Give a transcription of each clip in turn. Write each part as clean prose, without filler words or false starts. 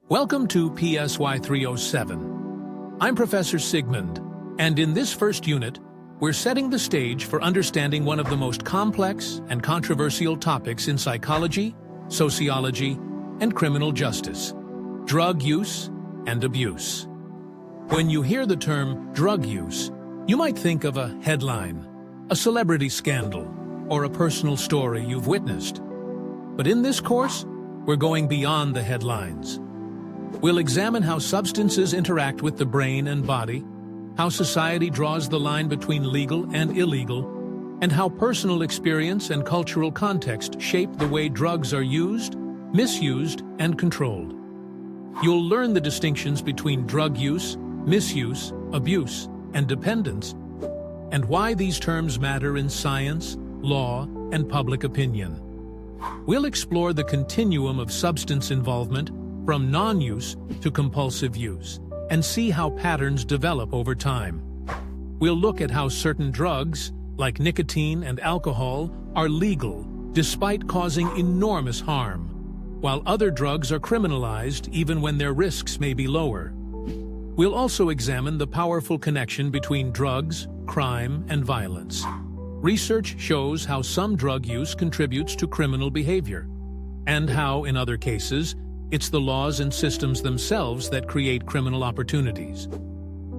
Welcome to PSY 307. I'm Professor Sigmund, and in this first unit, we're setting the stage for understanding one of the most complex and controversial topics in psychology, sociology, and criminal justice: drug use and abuse. When you hear the term drug use, you might think of a headline, a celebrity scandal, or a personal story you've witnessed. But in this course, we're going beyond the headlines. We'll examine how substances interact with the brain and body, how society draws the line between legal and illegal, and how personal experience and cultural context shape the way drugs are used, misused, and controlled. You'll learn the distinctions between drug use, misuse, abuse, and dependence, and why these terms matter in science, law, and public opinion. We'll explore the continuum of substance involvement from non-use to compulsive use, and see how patterns develop over time. We'll look at how certain drugs, like nicotine and alcohol, are legal despite causing enormous harm, while other drugs are criminalized even when their risks may be lower. We'll also examine the powerful connection between drugs, crime, and violence. Research shows how some drug use contributes to criminal behavior, and how, in other cases, it's the laws and systems themselves that create criminal opportunities.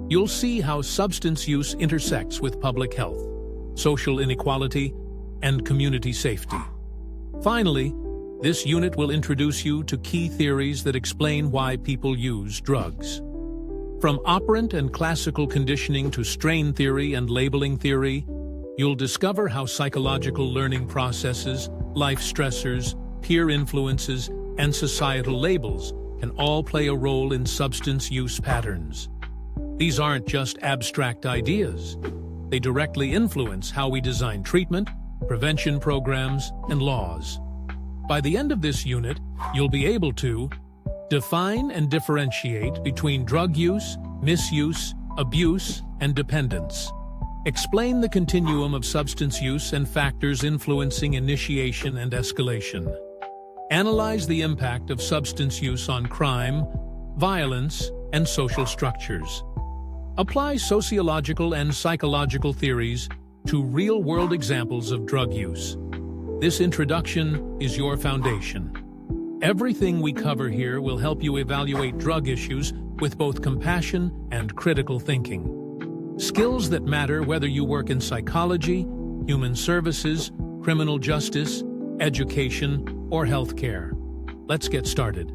You'll see how substance use intersects with public health, social inequality, and community safety. Finally, this unit will introduce you to key theories that explain why people use drugs. From operant and classical conditioning to strain theory and labeling theory, you'll discover how psychological learning processes, life stressors, peer influences, and societal labels can all play a role in substance use patterns. These aren't just abstract ideas. They directly influence how we design treatment, prevention programs, and laws. By the end of this unit, you'll be able to define and differentiate between drug use, misuse, abuse, and dependence. Explain the continuum of substance use and factors influencing initiation and escalation. Analyze the impact of substance use on crime, violence, and social structures. Apply sociological and psychological theories to real-world examples of drug use. This introduction is your foundation. Everything we cover here will help you evaluate drug issues with both compassion and critical thinking. Skills that matter whether you work in psychology, human services, criminal justice, education, or healthcare. Let's get started.